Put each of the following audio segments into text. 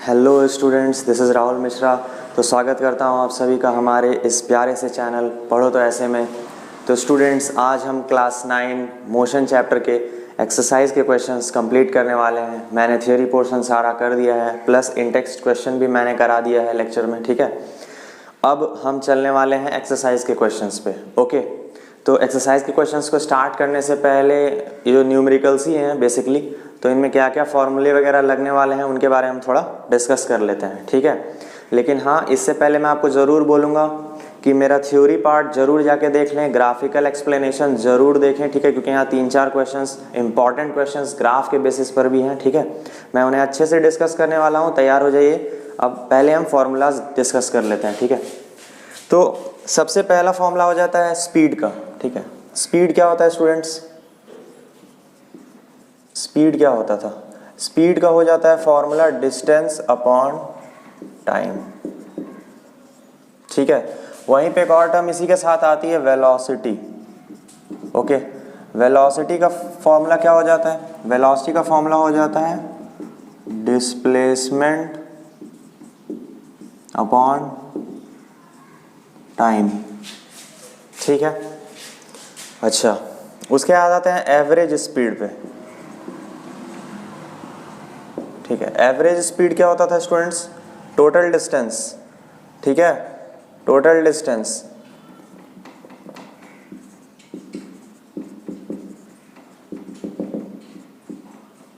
Hello students, this is Rahul Mishra. तो स्वागत करता हूं आप सभी का हमारे इस प्यारे से चैनल पढ़ो तो ऐसे में। तो स्टूडेंट्स, आज हम क्लास 9 मोशन चैप्टर के एक्सरसाइज के क्वेश्चंस कंप्लीट करने वाले हैं। मैंने थियोरी पोर्शन सारा कर दिया है, प्लस इन टेक्स्ट क्वेश्चन भी मैंने करा दिया है लेक्चर में, ठीक है। अब हम चलने वाले हैं एक्सरसाइज के क्वेश्चंस पे, ओके। तो एक्सरसाइज के क्वेश्चंस को स्टार्ट करने से पहले ये जो न्यूमेरिकल्स ही हैं बेसिकली, तो इनमें क्या क्या फॉर्मूले वगैरह लगने वाले हैं उनके बारे में हम थोड़ा डिस्कस कर लेते हैं, ठीक है। लेकिन हाँ, इससे पहले मैं आपको ज़रूर बोलूँगा कि मेरा थ्योरी पार्ट ज़रूर जाके देख लें, ग्राफिकल एक्सप्लेनेशन ज़रूर देखें, ठीक है, क्योंकि यहाँ 3-4 क्वेश्चंस इंपॉर्टेंट क्वेश्चंस ग्राफ के बेसिस पर भी हैं, ठीक है। मैं उन्हें अच्छे से डिस्कस करने वाला हूँ, तैयार हो जाइए। अब पहले हम फॉर्मूलाज डिस्कस कर लेते हैं, ठीक है। तो सबसे पहला फॉर्मूला हो जाता है स्पीड का, ठीक है। स्पीड क्या होता है स्टूडेंट्स? स्पीड क्या होता था? स्पीड का हो जाता है फॉर्मूला डिस्टेंस अपॉन टाइम, ठीक है। वहीं पे एक और टर्म इसी के साथ आती है, वेलोसिटी, ओके। वेलोसिटी का फॉर्मूला क्या हो जाता है? वेलोसिटी का फॉर्मूला हो जाता है डिस्प्लेसमेंट अपॉन टाइम, ठीक है। अच्छा, उसके बाद आते हैं एवरेज स्पीड पे, ठीक है। एवरेज स्पीड क्या होता था स्टूडेंट्स? टोटल डिस्टेंस, ठीक है, total distance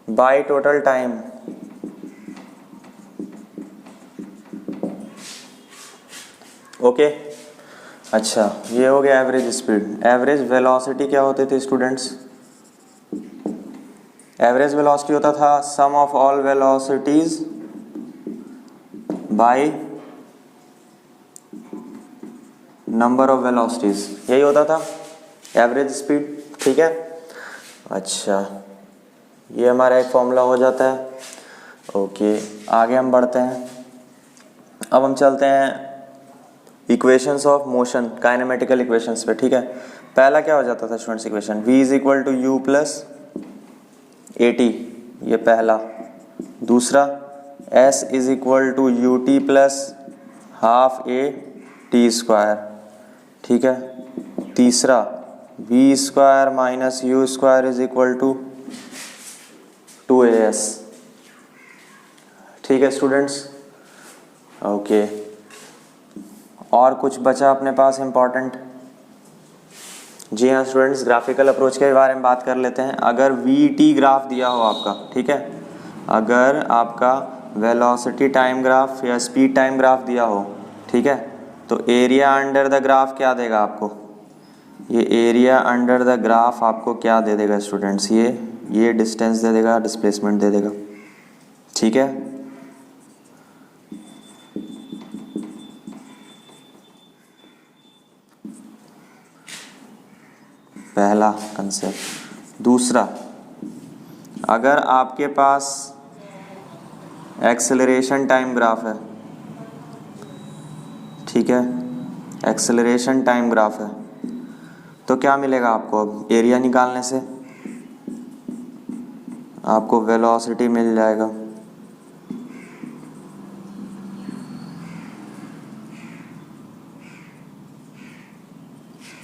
by total time, okay. अच्छा, ये हो गया एवरेज स्पीड। एवरेज वेलोसिटी क्या होते थे स्टूडेंट्स? एवरेज वेलोसिटी होता था sum of all velocities by number of velocities, यही होता था एवरेज स्पीड, ठीक है। अच्छा, ये हमारा एक फॉर्मूला हो जाता है, ओके। आगे हम बढ़ते हैं। अब हम चलते हैं equations of motion, kinematical equations पे, ठीक है। पहला क्या हो जाता था students equation? v is equal to U plus A T, ये पहला। दूसरा, s is equal to U T plus half A T square, ठीक है। तीसरा, v square minus U square is equal to 2as, ठीक है स्टूडेंट्स, ओके। और कुछ बचा अपने पास इम्पॉर्टेंट? जी हाँ स्टूडेंट्स, ग्राफिकल अप्रोच के बारे में बात कर लेते हैं। अगर वी टी ग्राफ दिया हो आपका, ठीक है, अगर आपका वेलोसिटी टाइम ग्राफ या स्पीड टाइम ग्राफ दिया हो, ठीक है, तो एरिया अंडर द ग्राफ क्या देगा आपको? ये एरिया अंडर द ग्राफ आपको क्या दे देगा स्टूडेंट्स? ये डिस्टेंस दे देगा, डिस्प्लेसमेंट दे देगा, ठीक है। पहला कंसेप्ट। दूसरा, अगर आपके पास एक्सेलरेशन टाइम ग्राफ है, ठीक है, एक्सेलरेशन टाइम ग्राफ है, तो क्या मिलेगा आपको? अब एरिया निकालने से आपको वेलोसिटी मिल जाएगा,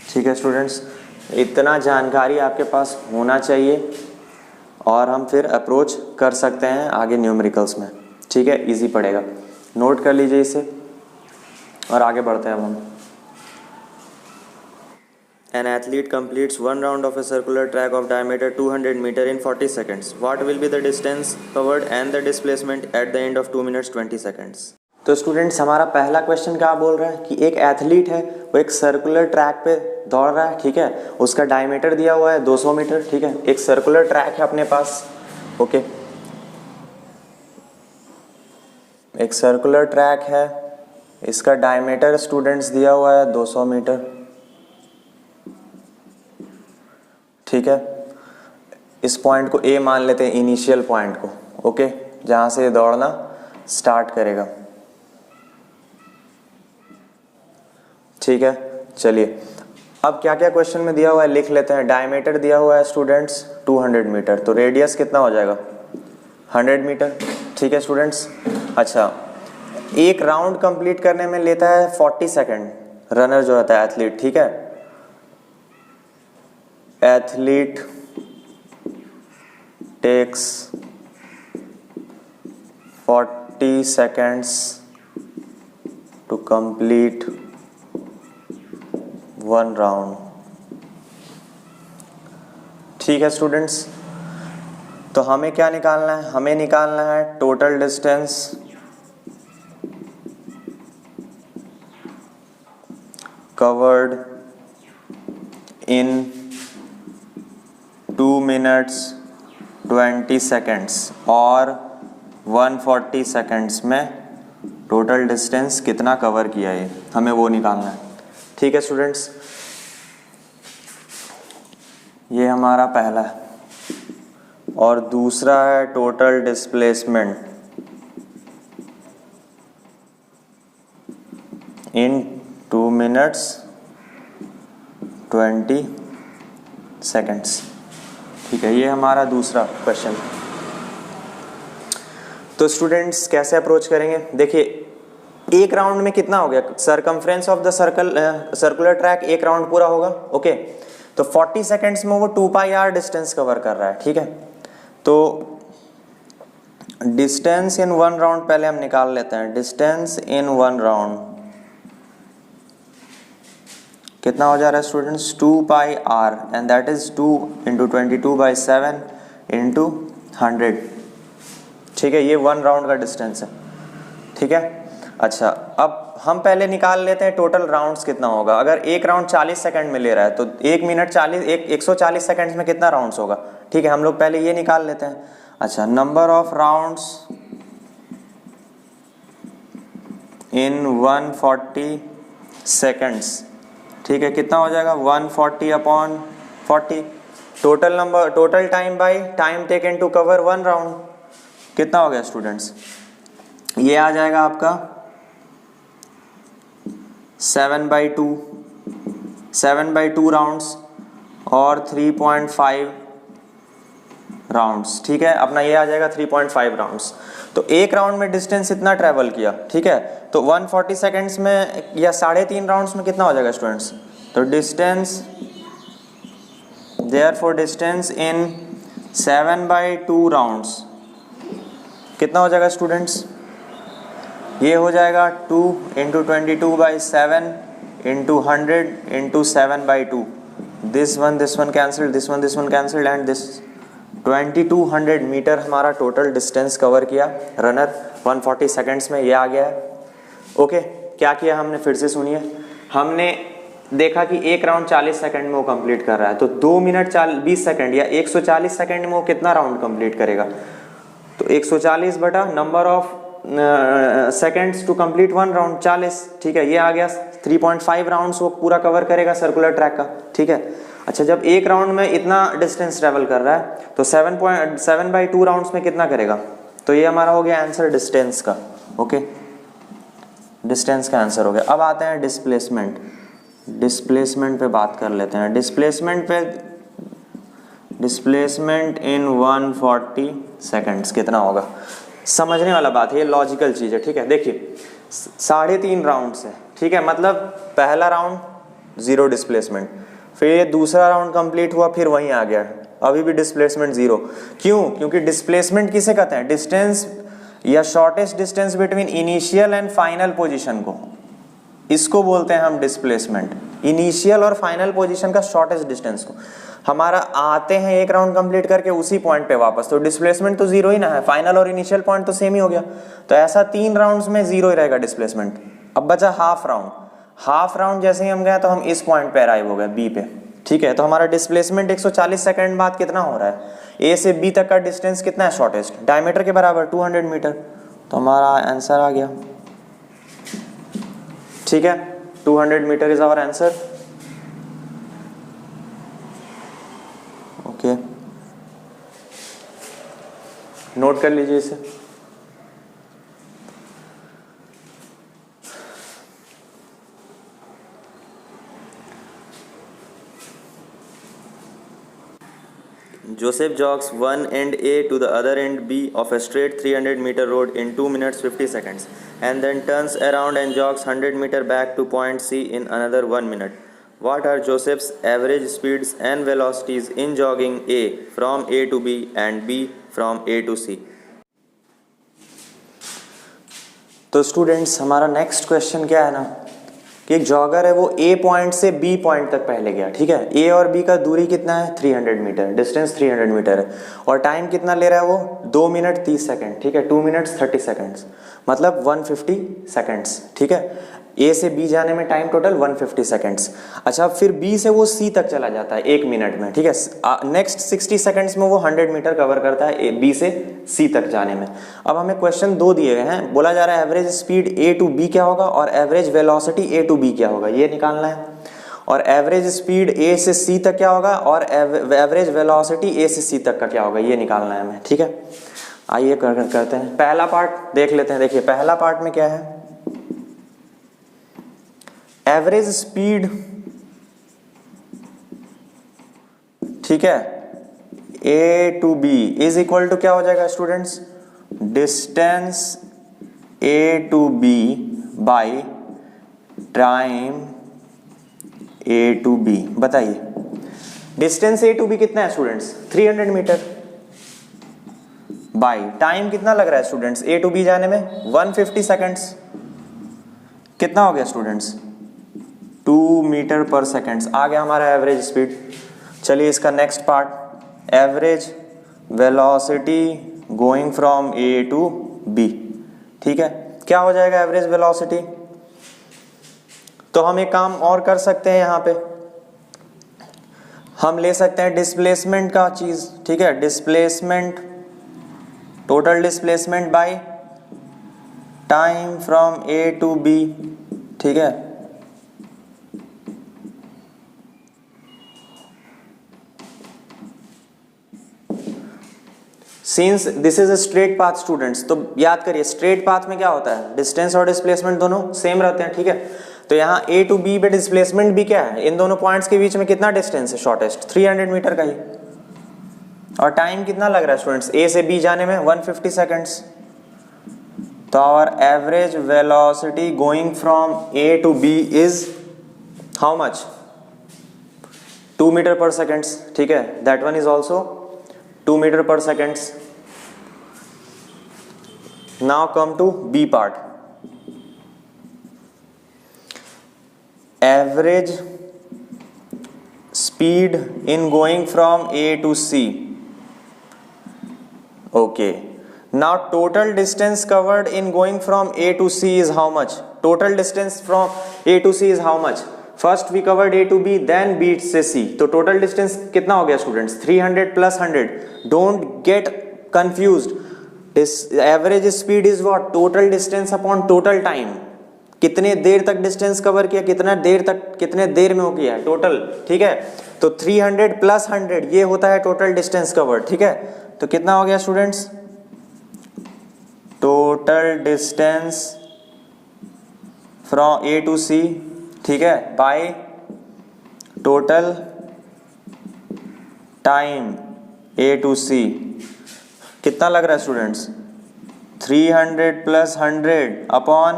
ठीक है स्टूडेंट्स। इतना जानकारी आपके पास होना चाहिए और हम फिर अप्रोच कर सकते हैं आगे न्यूमेरिकल्स में, ठीक है। इजी पड़ेगा, नोट कर लीजिए इसे और आगे बढ़ते हैं अब हम। An athlete completes one round of a circular track of diameter 200 meter in 40 seconds. What will be the distance covered and the displacement at the end of 2 minutes 20 seconds? तो स्टूडेंट्स, हमारा पहला क्वेश्चन क्या बोल रहा है कि एक athlete है, वो एक सर्कुलर ट्रैक पे दौड़ रहा है, ठीक है। उसका डायमीटर दिया हुआ है 200 मीटर, ठीक है। एक सर्कुलर ट्रैक है अपने पास, ओके। एक सर्कुलर ट्रैक है, इसका डायमीटर स्टूडेंट्स दिया हुआ है 200 मीटर, ठीक है। इस पॉइंट को ए मान लेते हैं, इनिशियल पॉइंट को, ओके, जहां से दौड़ना स्टार्ट करेगा, ठीक है। चलिए, अब क्या क्या क्वेश्चन में दिया हुआ है लिख लेते हैं। डायमीटर दिया हुआ है स्टूडेंट्स 200 मीटर, तो रेडियस कितना हो जाएगा? 100 मीटर, ठीक है स्टूडेंट्स। अच्छा, एक राउंड कंप्लीट करने में लेता है 40 सेकेंड रनर जो रहता है एथलीट, ठीक है। Athlete takes 40 seconds to complete one round। ठीक है स्टूडेंट्स, तो हमें क्या निकालना है? हमें निकालना है total distance covered in 2 minutes 20 seconds और 140 seconds में टोटल डिस्टेंस कितना कवर किया है, हमें वो निकालना है। ठीक है स्टूडेंट्स, ये हमारा पहला है। और दूसरा है total displacement in 2 minutes 20 seconds। ठीक है, ये हमारा दूसरा क्वेश्चन। तो स्टूडेंट्स कैसे अप्रोच करेंगे? देखिए, एक राउंड में कितना हो गया? Circumference of the circular track एक राउंड पूरा होगा, ओके। तो 40 सेकेंड्स में वो 2 पाई आर डिस्टेंस कवर कर रहा है, ठीक है। तो डिस्टेंस इन 1 राउंड पहले हम निकाल लेते हैं। डिस्टेंस इन 1 राउंड कितना हो जा रहा है students? 2 pi R, and that is 2 into 22/7 into 100। ठीक है, ये 1 राउंड का डिस्टेंस है, ठीक है। अच्छा, अब हम पहले निकाल लेते हैं टोटल राउंड्स कितना होगा। अगर एक राउंड 40 सेकंड में ले रहा है तो 1 मिनट 140 सेकंड्स में कितना राउंड्स होगा? ठीक है, हम लोग पहले ये निकाल लेते हैं। अच्छा, number of rounds in 140 seconds, ठीक है, कितना हो जाएगा? 140/40। Total time by time taken to cover 1 round कितना हो गया स्टूडेंट्स? ये आ जाएगा आपका 7/2 राउंड्स और 3.5 राउंड्स, ठीक है। अपना ये आ जाएगा 3.5 राउंड्स। तो एक राउंड में डिस्टेंस इतना ट्रेवल किया, ठीक है। तो 140 सेकेंड्स में या 3.5 राउंड्स में कितना हो जाएगा स्टूडेंट्स? तो distance therefore distance in 7/2 rounds कितना हो जाएगा स्टूडेंट्स? ये हो जाएगा 2 into 22/7 into 100 into 7/2। This one cancel, this one cancel, and this 2200 metre हमारा टोटल डिस्टेंस कवर किया रनर 140 सेकेंड्स में। ये आ गया है, ओके। क्या किया हमने? फिर से सुनिए। हमने देखा कि एक राउंड 40 सेकंड में वो कंप्लीट कर रहा है, तो 2 मिनट 20 सेकंड या 140 सेकंड में वो कितना राउंड कंप्लीट करेगा? तो 140 बटा number of seconds to complete 1 round 40, ठीक है। ये आ गया 3.5 राउंड्स वो पूरा कवर करेगा सर्कुलर ट्रैक का, ठीक है। अच्छा, जब एक राउंड में इतना डिस्टेंस ट्रेवल कर रहा है तो 7/2 राउंड्स में कितना करेगा? तो ये हमारा हो गया आंसर डिस्टेंस का, ओके। डिस्टेंस का आंसर हो गया। अब आते हैं डिस्प्लेसमेंट पे बात कर लेते हैं। डिस्प्लेसमेंट इन 140 सेकेंड्स कितना होगा? समझने वाला बात है, ये लॉजिकल चीज़ है, ठीक है। देखिए, 3.5 राउंड्स है, ठीक है। मतलब पहला राउंड 0 डिस्प्लेसमेंट, फिर ये दूसरा राउंड कंप्लीट हुआ, फिर वहीं आ गया, अभी भी डिस्प्लेसमेंट 0। क्यों? क्योंकि डिस्प्लेसमेंट किसे कहते हैं? डिस्टेंस या shortest distance between initial and final position को, इसको बोलते हैं हम डिस्प्लेसमेंट। इनिशियल और फाइनल पोजीशन का शॉर्टेस्ट डिस्टेंस को। हमारा आते हैं एक राउंड कंप्लीट करके उसी पॉइंट पे वापस, तो डिस्प्लेसमेंट तो 0 ही ना है, फाइनल और इनिशियल पॉइंट तो सेम ही हो गया। तो ऐसा 3 राउंड्स में 0 ही रहेगा डिस्प्लेसमेंट। अब बचा हाफ राउंड जैसे ही हम गए तो हम इस पॉइंट पे अराइव हो गए, बी पे, ठीक है। तो हमारा डिस्प्लेसमेंट 140 सेकंड बाद कितना हो रहा है? ए से बी तक का डिस्टेंस कितना है शॉर्टेस्ट? डायमीटर के बराबर 200 मीटर। तो हमारा आंसर आ गया, ठीक है। 200 metre is our answer, okay. Note कर लीजिए इसे। Joseph jogs one end A to the other end B of a straight 300-meter road in 2 minutes 50 seconds and then turns around and jogs 100 meter back to point C in another 1 minute. What are Joseph's average speeds and velocities in jogging A from A to B and B from A to C? तो students हमारा next question क्या है ना कि एक jogger है वो ए point से बी पॉइंट तक पहले गया, ठीक है। ए और बी का दूरी कितना है 300 मीटर, डिस्टेंस 300 मीटर है और टाइम कितना ले रहा है वो 2 मिनट 30 सेकंड, ठीक है। 2 मिनट्स 30 सेकंड्स मतलब 150 सेकंड्स, ठीक है। ए से बी जाने में टाइम टोटल 150 सेकंड्स। अच्छा, फिर बी से वो सी तक चला जाता है 1 मिनट में, ठीक है। नेक्स्ट 60 सेकंड्स में वो 100 मीटर कवर करता है बी से सी तक जाने में। अब हमें क्वेश्चन 2 दिए गए हैं, बोला जा रहा है average speed A to B क्या होगा और average velocity A to B क्या होगा, ये निकालना है। और एवरेज स्पीड ए से सी तक क्या होगा और एवरेज वेलोसिटी ए से सी तक का क्या होगा, ये निकालना है हमें, ठीक है। आइए करते हैं। पहला पार्ट देख लेते हैं। देखिए पहला पार्ट में क्या है, एवरेज स्पीड, ठीक है, A to B is equal to क्या हो जाएगा students, distance A to B by time A to B. बताइए डिस्टेंस ए टू बी कितना है स्टूडेंट्स 300 मीटर बाई टाइम कितना लग रहा है स्टूडेंट्स ए टू बी जाने में 150 सेकंड्स। कितना हो गया स्टूडेंट्स 2 मीटर पर सेकेंड्स। आ गया हमारा एवरेज स्पीड। चलिए इसका next part, average velocity going from A to B, ठीक है। क्या हो जाएगा एवरेज वेलोसिटी, तो हम एक काम और कर सकते हैं, यहां पे हम ले सकते हैं डिस्प्लेसमेंट का चीज, ठीक है। Displacement, total displacement by time from A to B, ठीक है। Since this is a straight path students, तो याद करिए स्ट्रेट पाथ में क्या होता है, डिस्टेंस और डिस्प्लेसमेंट दोनों सेम रहते हैं, ठीक है। तो यहाँ ए टू बी पे डिस्प्लेसमेंट भी क्या है, इन दोनों पॉइंट्स के बीच में कितना डिस्टेंस है शॉर्टेस्ट 300 मीटर का ही। और टाइम कितना लग रहा है स्टूडेंट्स ए से बी जाने में 150 सेकंड्स। तो our average velocity going from A to B is how much 2 metre per seconds, ठीक है। That one is also 2 meter per seconds. Now come to B part. Average speed in going from A to C. Okay. Now total distance covered in going from A to C is how much? Total distance from A to C is how much? First we covered A to B then B से C, तो total distance कितना हो गया students 300 plus 100। Don't get confused, average speed is what, total distance upon total time. कितने देर तक distance cover किया, कितना देर तक, कितने देर में हो किया टोटल, ठीक है। तो 300 प्लस 100 ये होता है टोटल डिस्टेंस कवर, ठीक है। तो कितना हो गया students, total distance from A to C, ठीक है, by total time A to C. कितना लग रहा है स्टूडेंट्स 300 प्लस 100 अपॉन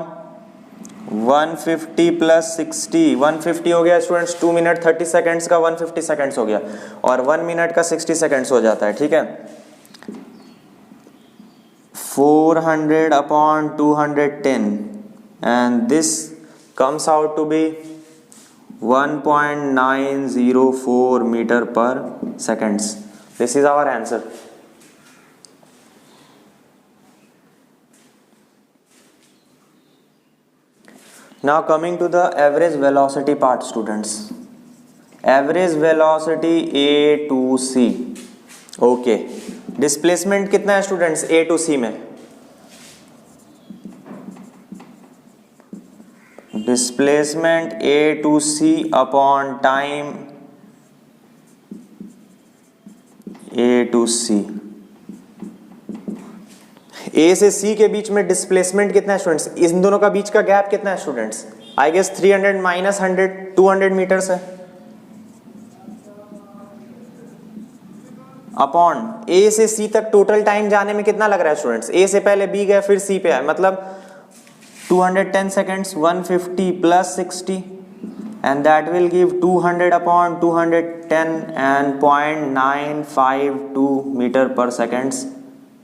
150 प्लस 60, 150 हो गया स्टूडेंट्स 2 मिनट 30 सेकंड्स का 150 सेकंड्स हो गया और 1 मिनट का 60 सेकंड्स हो जाता है, ठीक है। 400 upon 210 and this comes out to be 1.904 meter per seconds. This is our answer. Now coming to the average velocity part students. Average velocity A to C. Okay. Displacement कितना है students A to C में, displacement A to C upon time A to C. A से C के बीच में displacement कितना है students, इन दोनों का बीच का गैप कितना है students, I guess 300 minus 100 200 metres है। अपॉन ए से सी तक टोटल टाइम जाने में कितना लग रहा है स्टूडेंट्स, ए से पहले बी गए फिर सी पे आए, मतलब 210 seconds, 150 plus 60 and that will give 200 upon 210 and 0.952 meter per seconds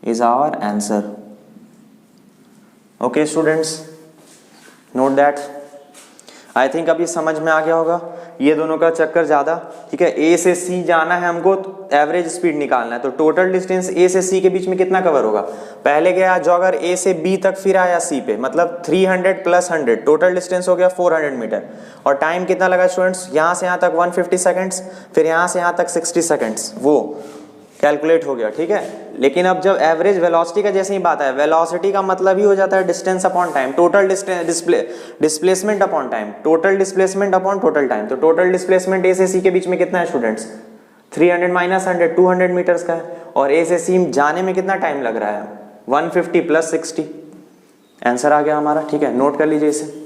is our answer. Okay students, note that. I think अभी समझ में आ गया होगा, ये दोनों का चक्कर ज़्यादा, ठीक है। ए से सी जाना है हमको, तो एवरेज स्पीड निकालना है, तो टोटल डिस्टेंस ए से सी के बीच में कितना कवर होगा, पहले गया जॉगर ए से बी तक फिर आया सी पे, मतलब 300 प्लस 100, टोटल डिस्टेंस हो गया 400 मीटर। और टाइम कितना लगा स्टूडेंट्स, यहाँ से यहाँ तक 150 सेकेंड्स, फिर यहाँ से यहाँ तक 60 सेकेंड्स, वो कैलकुलेट हो गया, ठीक है। लेकिन अब जब एवरेज वेलोसिटी का जैसे ही बात है, वेलोसिटी का मतलब ही हो जाता है distance upon time, total displacement upon time, total displacement upon total time. तो टोटल डिस्प्लेसमेंट ए से सी के बीच में कितना है स्टूडेंट्स, 300 माइनस 100, 200 मीटर्स का है। और ए से सी जाने में कितना टाइम लग रहा है, 150 प्लस 60, आंसर आ गया हमारा, ठीक है। नोट कर लीजिए इसे।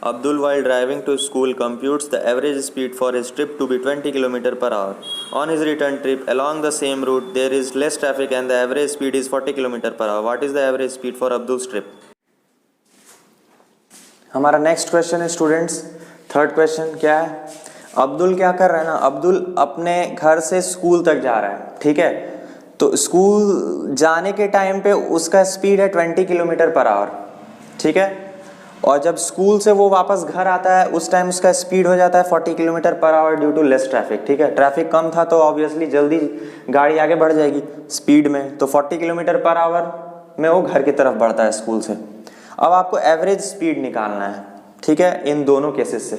Abdul, while driving to school, computes the average speed for his trip to be 20 km per hour. On his return trip along the same route, there is less traffic and the average speed is 40 km per hour. What is the average speed for Abdul's trip? हमारा next question है students, third question क्या है, अब्दुल क्या कर रहा है ना, अब्दुल अपने घर से स्कूल तक जा रहा है, ठीक है। तो स्कूल जाने के टाइम पे उसका स्पीड है 20 किलोमीटर पर आवर, ठीक है। और जब स्कूल से वो वापस घर आता है उस टाइम उसका स्पीड हो जाता है 40 kilometre per hour due to less traffic, ठीक है। ट्रैफिक कम था तो ऑब्वियसली जल्दी गाड़ी आगे बढ़ जाएगी स्पीड में, तो 40 किलोमीटर पर आवर में वो घर की तरफ बढ़ता है स्कूल से। अब आपको एवरेज स्पीड निकालना है, ठीक है, इन दोनों केसेस से।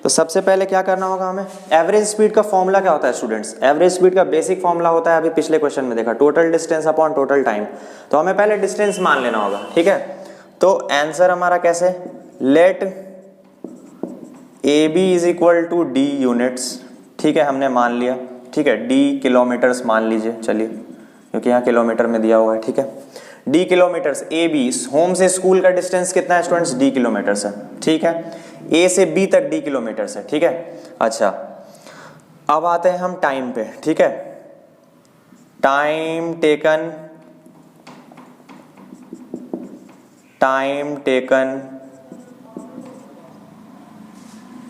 तो सबसे पहले क्या करना होगा हमें, एवरेज स्पीड का फॉर्मूला क्या होता है स्टूडेंट्स, एवरेज स्पीड का बेसिक फॉर्मूला होता है, अभी पिछले क्वेश्चन में देखा, total distance upon total time. तो हमें पहले डिस्टेंस मान लेना होगा, ठीक है। तो आंसर हमारा कैसे, let A B is equal to D units, ठीक है, हमने मान लिया, ठीक है, डी किलोमीटर्स मान लीजिए, चलिए, क्योंकि यहाँ किलोमीटर में दिया हुआ है, ठीक है। D kilometres, A B, home से स्कूल का डिस्टेंस कितना है स्टूडेंट्स, डी किलोमीटर्स है, ठीक है। ए से बी तक डी किलोमीटर्स है, ठीक है। अच्छा, अब आते हैं हम टाइम पे, ठीक है। Time taken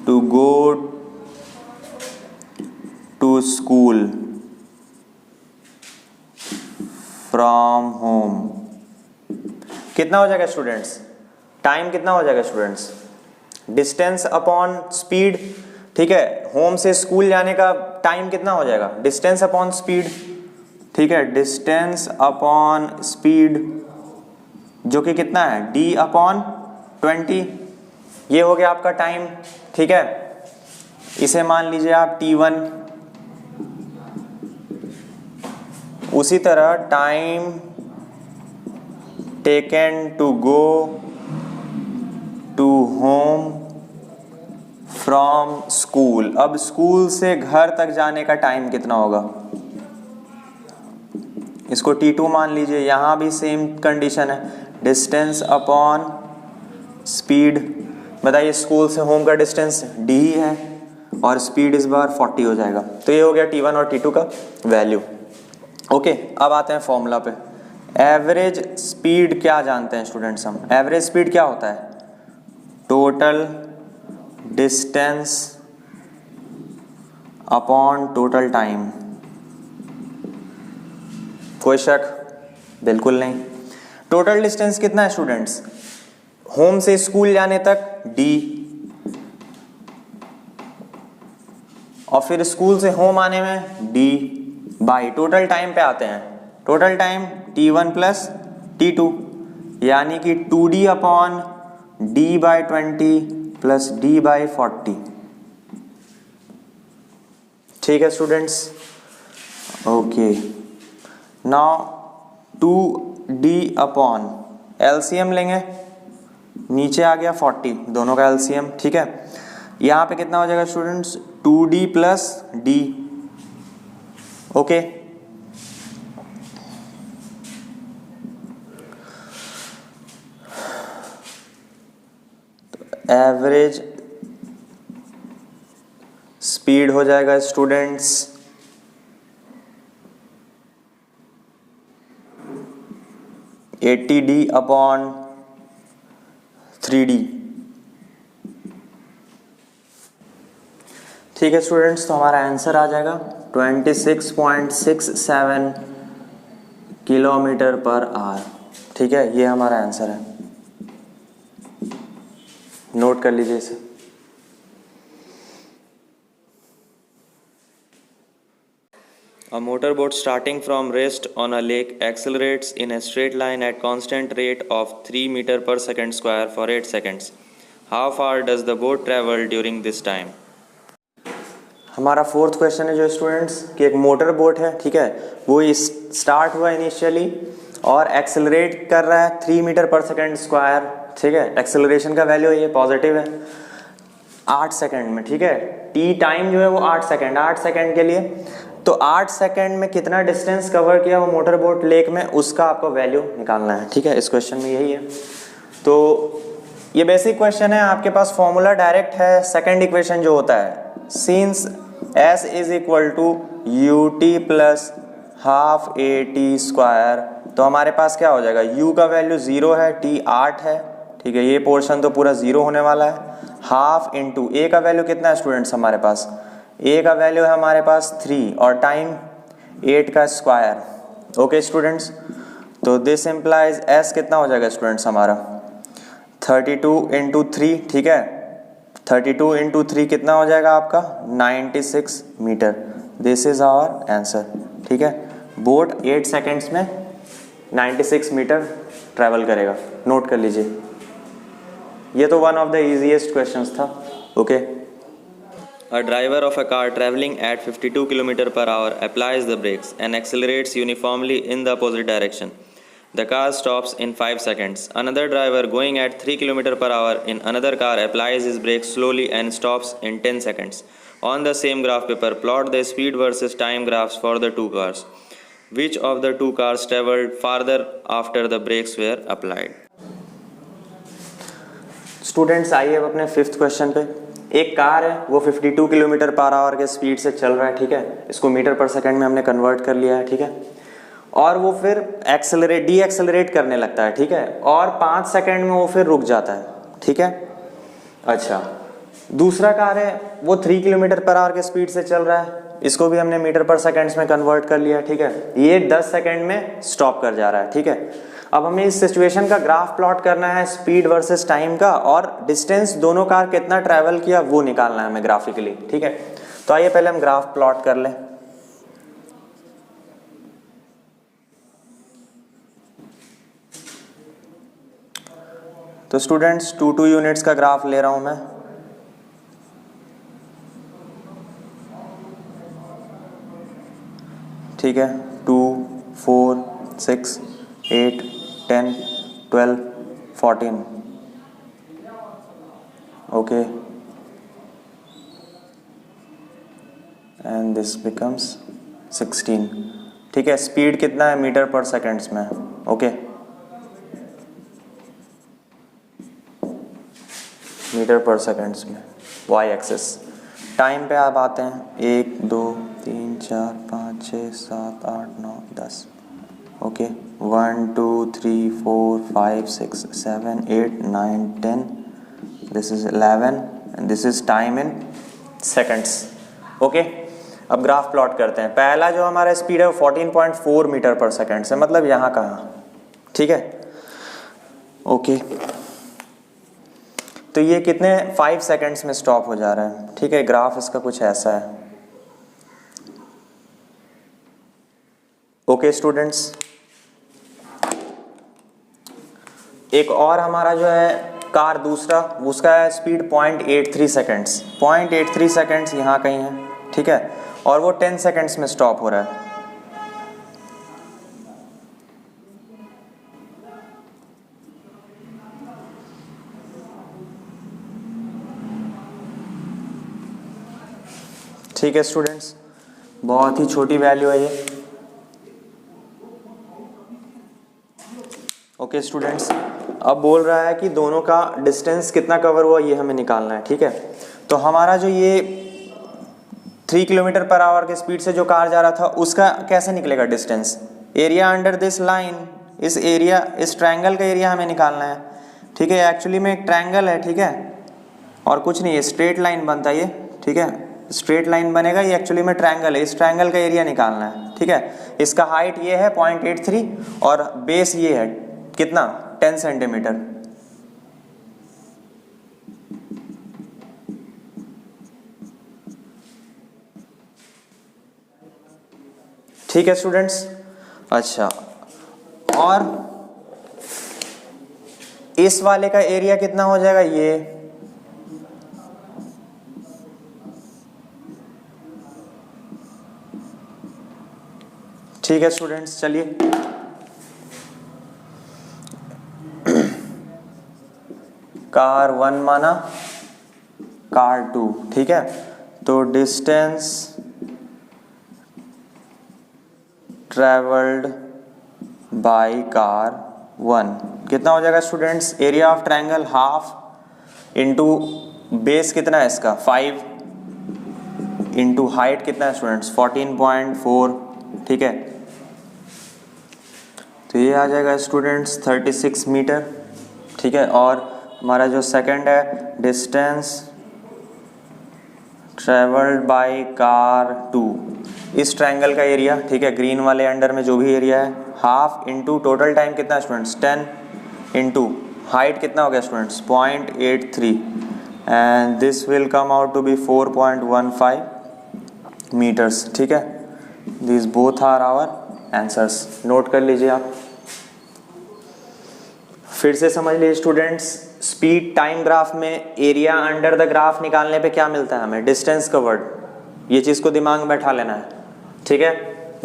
to go to school from home कितना हो जाएगा स्टूडेंट्स, टाइम कितना हो जाएगा स्टूडेंट्स, डिस्टेंस अपॉन स्पीड, ठीक है। होम से स्कूल जाने का टाइम कितना हो जाएगा, डिस्टेंस अपॉन स्पीड, ठीक है, डिस्टेंस अपॉन स्पीड जो कि कितना है, d अपॉन 20, ये हो गया आपका टाइम, ठीक है। इसे मान लीजिए आप t1। उसी तरह time taken to go to home from school, अब स्कूल से घर तक जाने का टाइम कितना होगा, इसको t2 मान लीजिए। यहां भी सेम कंडीशन है, डिस्टेंस अपॉन स्पीड, बताइए स्कूल से होम का डिस्टेंस d ही है और स्पीड इस बार 40 हो जाएगा। तो ये हो गया t1 और t2 का वैल्यू, ओके। अब आते हैं फॉर्मूला पे, एवरेज स्पीड क्या जानते हैं स्टूडेंट्स हम, एवरेज स्पीड क्या होता है, total distance upon total time, कोई शक, बिल्कुल नहीं। टोटल डिस्टेंस कितना है स्टूडेंट्स, होम से स्कूल जाने तक d, और फिर स्कूल से होम आने में d बाई टोटल टाइम पे आते हैं, total time t1 plus t2, यानी कि 2d upon d by 20 plus d by 40, ठीक है students, okay. Now 2d upon LCM लेंगे, नीचे आ गया 40, दोनों का एलसीएम, ठीक है। यहाँ पे कितना हो जाएगा students, 2d plus d, okay. Average speed हो जाएगा स्टूडेंट्स 80d/3d। ठीक है स्टूडेंट्स, तो हमारा आंसर आ जाएगा 26.67 km/h। ठीक है, ये हमारा आंसर है, नोट कर लीजिए इसे। A motorboat starting from rest on a lake accelerates in a straight line at constant rate of 3 meter per second square for 8 seconds. How far does the boat travel during this time? हमारा fourth question है जो students कि एक motor boat है, ठीक है, वो start हुआ इनिशियली और एक्सेलरेट कर रहा है 3 मीटर पर सेकेंड स्क्वायर। ठीक है, एक्सेलरेशन का वैल्यू ये पॉजिटिव है 8 सेकेंड में। ठीक है, टी टाइम जो है वो 8 सेकेंड, 8 सेकेंड के लिए, तो 8 सेकेंड में कितना डिस्टेंस कवर किया वो मोटर बोट लेक में, उसका आपको वैल्यू निकालना है। ठीक है, इस क्वेश्चन में यही है। तो ये बेसिक क्वेश्चन है, आपके पास फॉर्मूला डायरेक्ट है, सेकेंड इक्वेशन जो होता है since S is equal to ut plus half AT², तो हमारे पास क्या हो जाएगा, u का वैल्यू 0 है, t 8 है। ठीक है, ये पोर्शन तो पूरा 0 होने वाला है, हाफ इंटू a का वैल्यू कितना है स्टूडेंट्स हमारे पास, a का वैल्यू है हमारे पास 3 और टाइम 8 का स्क्वायर। ओके स्टूडेंट्स, तो दिस इम्प्लाइज s कितना हो जाएगा स्टूडेंट्स हमारा 32 इंटू 3। ठीक है, 32 इंटू 3 कितना हो जाएगा आपका 96 metre. This is our answer. ठीक है, बोट 8 सेकेंड्स में 96 मीटर ट्रैवल करेगा, नोट कर लीजिए। ये तो one of the easiest questions था। Okay, A driver of a car traveling at 52 km/h applies the brakes and accelerates uniformly in the opposite direction. The car stops in 5 seconds. Another driver going at 3 km/h in another car applies his brakes slowly and stops in 10 seconds. On the same graph paper, plot the speed versus time graphs for the two cars. Which of the two cars traveled farther after the brakes were applied? Students आइए अब अपने fifth question पे। एक car है वो 52 km/h के speed से चल रहा है। ठीक है, इसको मीटर पर सेकंड में हमने कन्वर्ट कर लिया है। ठीक है, और वो फिर डी एक्सेलरेट करने लगता है। ठीक है, और 5 सेकंड में वो फिर रुक जाता है। ठीक है, अच्छा, दूसरा कार है वो 3 km/h के स्पीड से चल रहा है, इसको भी हमने मीटर पर सेकंड्स में कन्वर्ट कर लिया। ठीक है, ये 10 सेकंड में स्टॉप कर जा रहा है। ठीक है, अब हमें इस सिचुएशन का ग्राफ प्लॉट करना है, स्पीड वर्सेस टाइम का, और डिस्टेंस दोनों कार कितना ट्रैवल किया वो निकालना है हमें ग्राफिकली। ठीक है, तो आइए पहले हम ग्राफ प्लॉट कर लें। तो स्टूडेंट्स 2 यूनिट्स का ग्राफ ले रहा हूं मैं। ठीक है, 2, 4, 6, 8, 10, 12, 14। Okay, and this becomes 16। ठीक है, स्पीड कितना है मीटर पर सेकेंड्स में। ओके, मीटर पर सेकेंड्स में वाई एक्सिस। टाइम पे आप आते हैं 1, 2, 3, 4, 5, 6, 7, 8, 9, 10। Okay, 1, 2, 3, 4, 5, 6, 7, 8, 9, 10, this is 11 and this is time in seconds. Okay, अब ग्राफ प्लॉट करते हैं। पहला जो हमारा स्पीड है वो 14.4 मीटर पर सेकेंड से, मतलब यहाँ कहाँ। ठीक है, ओके, तो ये कितने 5 सेकेंड्स में स्टॉप हो जा रहा है। ठीक है, ग्राफ इसका कुछ ऐसा है। ओके स्टूडेंट्स, एक और हमारा जो है कार दूसरा, उसका है स्पीड 0.83 सेकेंड्स। 0.83 सेकेंड्स यहाँ कहीं है। ठीक है, और वो 10 सेकेंड्स में स्टॉप हो रहा है। ठीक है स्टूडेंट्स, बहुत ही छोटी वैल्यू है ये। ओके स्टूडेंट्स, अब बोल रहा है कि दोनों का डिस्टेंस कितना कवर हुआ ये हमें निकालना है। ठीक है, तो हमारा जो ये 3 किलोमीटर पर आवर के स्पीड से जो कार जा रहा था उसका कैसे निकलेगा distance? Area under this line, इस एरिया, इस ट्रायंगल का एरिया हमें निकालना है, ठीक है। एक्चुअली में एक ट्रायंगल है, ठीक है, और कुछ नहीं है, स्ट्रेट लाइन बनता है ये, ठीक है, स्ट्रेट लाइन बनेगा, ये एक्चुअली में ट्रायंगल है, इस ट्रायंगल का एरिया निकालना है, ठीक है। इसका हाइट ये है 0.83 और बेस ये है कितना, 10 सेंटीमीटर। ठीक है स्टूडेंट्स। अच्छा, और इस वाले का एरिया कितना हो जाएगा, ये ठीक है स्टूडेंट्स। चलिए कार 1 माना, कार 2, ठीक है। तो डिस्टेंस ट्रेवल्ड बाय कार 1 कितना हो जाएगा students? Area of triangle half into base कितना है इसका 5 इंटू हाइट कितना है स्टूडेंट्स 14.4, ठीक है। तो ये आ जाएगा स्टूडेंट्स 36 मीटर, ठीक है। और हमारा जो सेकंड है डिस्टेंस ट्रेवल्ड बाय कार 2, इस ट्रायंगल का एरिया, ठीक है, ग्रीन वाले अंडर में जो भी एरिया है, हाफ इंटू टोटल टाइम कितना है स्टूडेंट्स 10 इंटू हाइट कितना हो गया students 0.83 and this will come out to be 4.15 metres, ठीक है। This both are our answers, note कर लीजिए आप। फिर से समझ लीजिए स्टूडेंट्स, स्पीड टाइम ग्राफ में एरिया अंडर द ग्राफ निकालने पे क्या मिलता है हमें, डिस्टेंस कवर्ड, ये चीज़ को दिमाग में बैठा लेना है, ठीक है,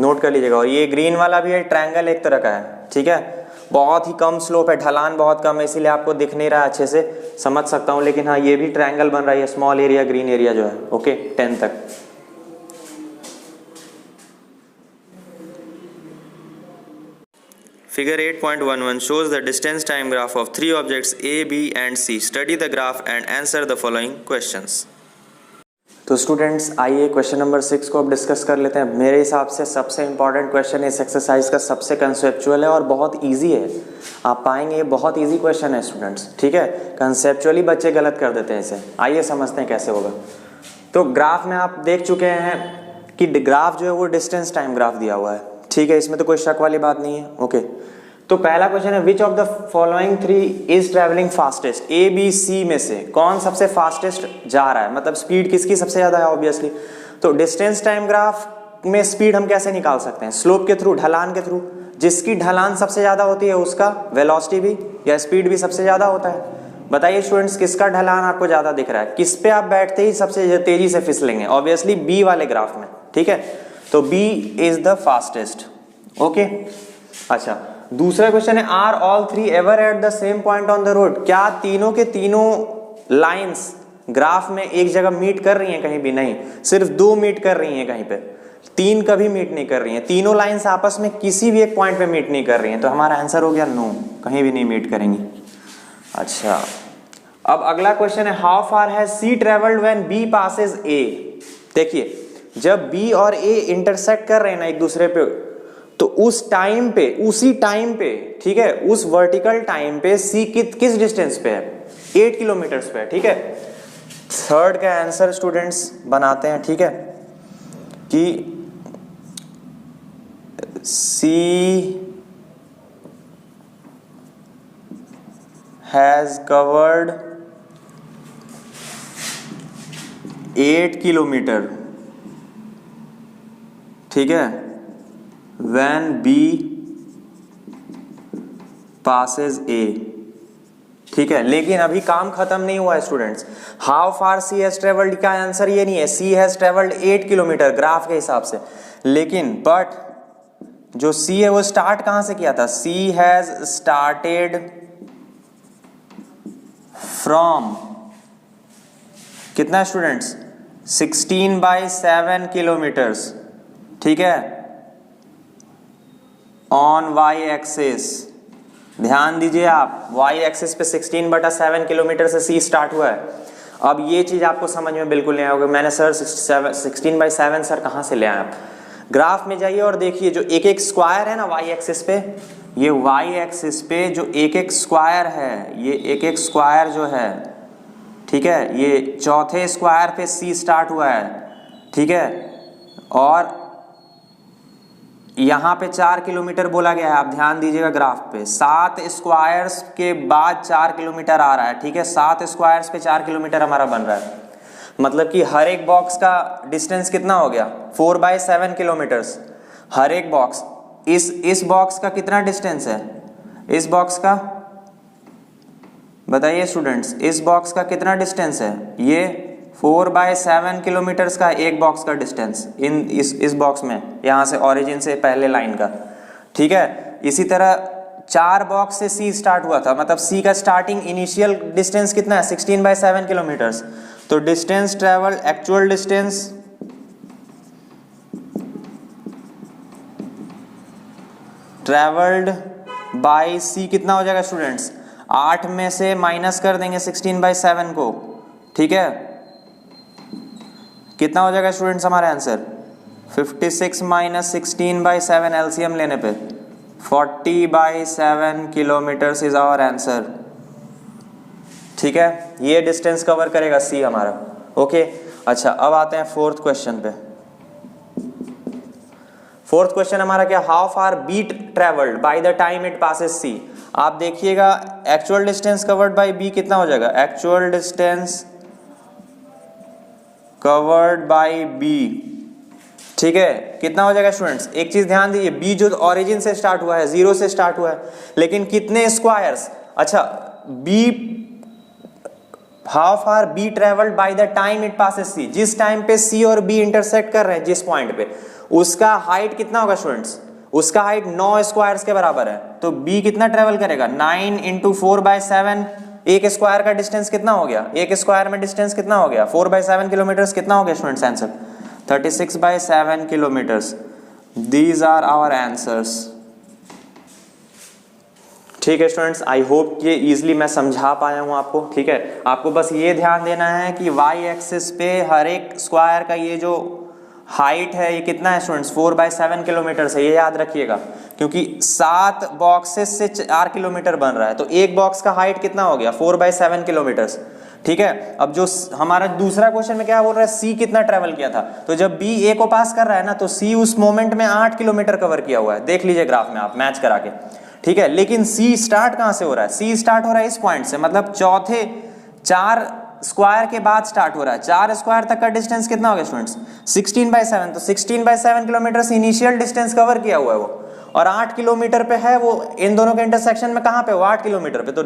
नोट कर लीजिएगा। और ये ग्रीन वाला भी है, ट्रायंगल एक तरह का है, ठीक है, बहुत ही कम स्लोप है, ढलान बहुत कम है, इसीलिए आपको दिख नहीं रहा है, अच्छे से समझ सकता हूँ, लेकिन हाँ ये भी ट्रायंगल बन रहा है, स्मॉल एरिया ग्रीन एरिया जो है, ओके 10 तक। Figure 8.11 shows the distance time graph of 3 objects A, B and C. Study the graph and answer the following questions. तो स्टूडेंट्स आइए क्वेश्चन नंबर 6 को अब डिस्कस कर लेते हैं। मेरे हिसाब से सबसे इंपॉर्टेंट क्वेश्चन इस एक्सरसाइज का, सबसे कंसेप्चुअल है और बहुत इजी है, आप पाएंगे ये बहुत इजी क्वेश्चन है स्टूडेंट्स, ठीक है। कंसेप्चुअली बच्चे गलत कर देते हैं इसे, आइए समझते हैं कैसे होगा। तो ग्राफ में आप देख चुके हैं कि ग्राफ जो है वो डिस्टेंस टाइम ग्राफ दिया हुआ है, ठीक है, इसमें तो कोई शक वाली बात नहीं है, ओके। तो पहला क्वेश्चन है which of the following 3 is travelling fastest, A B C में से कौन सबसे फास्टेस्ट जा रहा है, मतलब स्पीड किसकी सबसे ज्यादा है ऑब्वियसली। तो डिस्टेंस टाइम ग्राफ में स्पीड हम कैसे निकाल सकते हैं, स्लोप के थ्रू, ढलान के थ्रू, जिसकी ढलान सबसे ज्यादा होती है उसका वेलोसिटी भी या स्पीड भी सबसे ज्यादा होता है। बताइए स्टूडेंट्स किसका ढलान आपको ज्यादा दिख रहा है, किस पे आप बैठते ही सबसे तेजी से फिसलेंगे, ऑब्वियसली बी वाले ग्राफ में, ठीक है। तो B is the fastest, okay. अच्छा, दूसरा क्वेश्चन है are all 3 ever at the same point on the road, क्या तीनों के तीनों लाइंस ग्राफ में एक जगह मीट कर रही हैं, कहीं भी नहीं, सिर्फ 2 मीट कर रही हैं कहीं पे, 3 कभी मीट नहीं कर रही हैं, तीनों लाइंस आपस में किसी भी एक पॉइंट पे मीट नहीं कर रही हैं, तो हमारा आंसर हो गया नो, कहीं भी नहीं मीट करेंगी। अच्छा, अब अगला क्वेश्चन है how far has C travelled when B passes A. देखिए जब बी और ए इंटरसेक्ट कर रहे हैं ना एक दूसरे पे, तो उस टाइम पे, उसी टाइम पे, ठीक है, उस वर्टिकल टाइम पे सी किस डिस्टेंस पे है, 8 किलोमीटर पे है, ठीक है। थर्ड का आंसर स्टूडेंट्स बनाते हैं, ठीक है, कि सी हैज कवर्ड 8 किलोमीटर, ठीक है, when B passes A, ठीक है। लेकिन अभी काम खत्म नहीं हुआ है students, how far C has travelled का आंसर ये नहीं है, C has travelled 8 kilometre graph के हिसाब से, लेकिन बट जो सी है वो स्टार्ट कहां से किया था, सी हैज स्टार्टेड फ्रॉम कितना स्टूडेंट्स 16/7 किलोमीटर्स, ठीक है, ऑन वाई एक्सिस। ध्यान दीजिए आप, वाई एक्सिस पे 16/7 किलोमीटर से सी स्टार्ट हुआ है। अब ये चीज़ आपको समझ में बिल्कुल नहीं आएगा। मैंने सर 16/7 सर कहाँ से ले आए आप? ग्राफ में जाइए और देखिए जो एक एक स्क्वायर है ना वाई एक्सिस पे, ये वाई एक्सिस पे जो एक एक स्क्वायर है, ये एक एक स्क्वायर जो है, ठीक है, ये चौथे स्क्वायर पे सी स्टार्ट हुआ है, ठीक है, और यहाँ पे 4 किलोमीटर बोला गया है। आप ध्यान दीजिएगा ग्राफ पे, 7 स्क्वायर्स के बाद 4 किलोमीटर आ रहा है, ठीक है, 7 स्क्वायर्स पे 4 किलोमीटर हमारा बन रहा है। मतलब कि हर एक बॉक्स का डिस्टेंस कितना हो गया? 4/7 किलोमीटर्स हर एक बॉक्स। इस बॉक्स का कितना डिस्टेंस है? इस बॉक्स का बताइए स्टूडेंट्स, इस बॉक्स का कितना डिस्टेंस है? ये 4/7 किलोमीटर्स का एक बॉक्स का डिस्टेंस इस बॉक्स में, यहाँ से ओरिजिन से पहले लाइन का, ठीक है। इसी तरह 4 बॉक्स से सी स्टार्ट हुआ था, मतलब सी का स्टार्टिंग इनिशियल डिस्टेंस कितना है? 16/7 किलोमीटर्स। तो distance travel, actual distance travelled by C कितना हो जाएगा स्टूडेंट्स? 8 में से माइनस कर देंगे 16/7 को, ठीक है, कितना हो जाएगा स्टूडेंट्स हमारा आंसर? 56 माइनस 16/7 एलसीएम लेने पे 40/7 किलोमीटर्स इज आवर आंसर, ठीक है। ये डिस्टेंस कवर करेगा सी हमारा, ओके। अच्छा, अब आते हैं फोर्थ क्वेश्चन पे। फोर्थ क्वेश्चन हमारा क्या? How far B travelled by the time it passes C. आप देखिएगा actual distance covered by B कितना हो जाएगा? Actual distance covered by B, ठीक है, कितना हो जाएगा स्टूडेंट्स? एक चीज ध्यान दीजिए, बी जो ओरिजिन से स्टार्ट हुआ है, 0 से स्टार्ट हुआ है, लेकिन कितने स्क्वायर्स? अच्छा, B how far B travelled by the time it passes C, जिस टाइम पे सी और बी इंटरसेक्ट कर रहे हैं जिस पॉइंट पे, उसका हाइट कितना होगा स्टूडेंट्स? उसका हाइट 9 स्क्वायर्स के बराबर है। तो बी कितना ट्रेवल करेगा? 9 × 4/7। एक स्क्वायर का डिस्टेंस कितना हो गया? एक स्क्वायर में डिस्टेंस कितना हो गया? 4/7 किलोमीटर्स। कितना हो गया students answer? 36/7 kilometres. These are our answers, ठीक है स्टूडेंट्स। आई होप ये इजीली मैं समझा पाया हूँ आपको, ठीक है। आपको बस ये ध्यान देना है कि वाई एक्सिस पे हर एक स्क्वायर का ये जो हाइट है ये कितना है स्टूडेंट्स? 4/7 किलोमीटर है, ये याद रखिएगा, क्योंकि 7 बॉक्सेस से 4 किलोमीटर बन रहा है, तो एक बॉक्स का हाइट कितना हो गया? 4/7 किलोमीटर्स, ठीक है। अब जो हमारा दूसरा क्वेश्चन में क्या बोल रहा है? सी कितना ट्रेवल किया था? तो जब बी ए को पास कर रहा है ना, तो सी उस मोमेंट में 8 किलोमीटर कवर किया हुआ है, देख लीजिए ग्राफ में आप मैच करा के, ठीक है। लेकिन सी स्टार्ट कहां से हो रहा है? सी स्टार्ट हो रहा है इस पॉइंट से, मतलब चौथे 4 स्क्वायर के बाद स्टार्ट हो रहा है। 4 स्क्वायर तक का डिस्टेंस कितना हो गया स्टूडेंट्स? 16/7। तो 16/7 किलोमीटर से इनिशियल डिस्टेंस कवर किया हुआ है वो, और 8 किलोमीटर पे है वो। इन दोनों के इंटरसेक्शन में कहां पे? वो 8 किलोमीटर पे। तो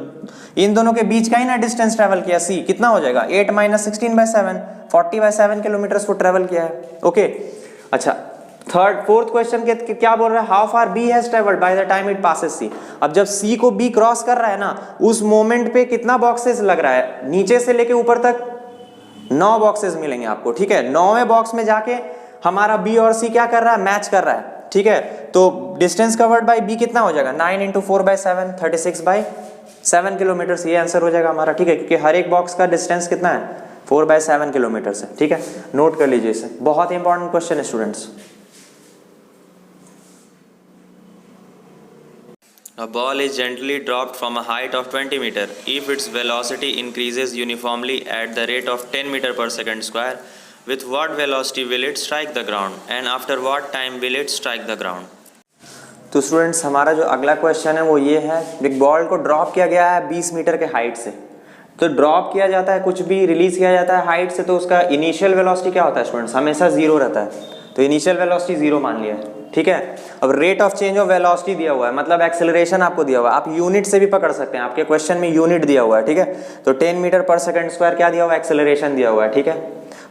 इन दोनों के बीच का ही ना डिस्टेंस ट्रेवल किया सी, कितना हो जाएगा? 8 - 16/7, 40/7 किलोमीटर को ट्रेवल किया है, ओके। अच्छा, फोर्थ क्वेश्चन के क्या बोल रहा है? How far B has travelled by the time it passes C. अब जब सी को बी क्रॉस कर रहा है ना, उस मोमेंट पे कितना बॉक्सेस लग रहा है? नीचे से लेके ऊपर तक 9 बॉक्सेस मिलेंगे आपको, ठीक है। 9वें बॉक्स में जाके हमारा बी और सी क्या कर रहा है? मैच कर रहा है, ठीक है। तो डिस्टेंस कवर्ड बाय बी कितना हो जाएगा? 9 × 4/7, 36/7 किलोमीटर। ये आंसर हो जाएगा हमारा, ठीक है, क्योंकि हर एक बॉक्स का डिस्टेंस कितना है? 4/7 किलोमीटर है, ठीक है। नोट कर लीजिए इसे, बहुत इंपॉर्टेंट क्वेश्चन है students. A ball is gently dropped from a height of 20 meter. If its velocity increases uniformly at the rate of 10 meter per second square, with what velocity will it strike the ground, and after what time will it strike the ground? तो students हमारा जो अगला question है वो ये है, एक ball को ड्रॉप किया गया है 20 मीटर के हाइट से। तो ड्रॉप किया जाता है, कुछ भी रिलीज किया जाता है हाइट से, तो उसका इनिशियल वेलोसिटी क्या होता है स्टूडेंट्स? हमेशा 0 रहता है। तो इनिशियल वेलोसिटी 0 मान लिया है, ठीक है। अब rate of change of velocity दिया हुआ है, मतलब एक्सेलरेशन आपको दिया हुआ है। आप यूनिट से भी पकड़ सकते हैं, आपके क्वेश्चन में यूनिट दिया हुआ है, ठीक है। तो 10 मीटर पर सेकंड स्क्वायर क्या दिया हुआ है? एक्सेलरेशन दिया हुआ है, ठीक है,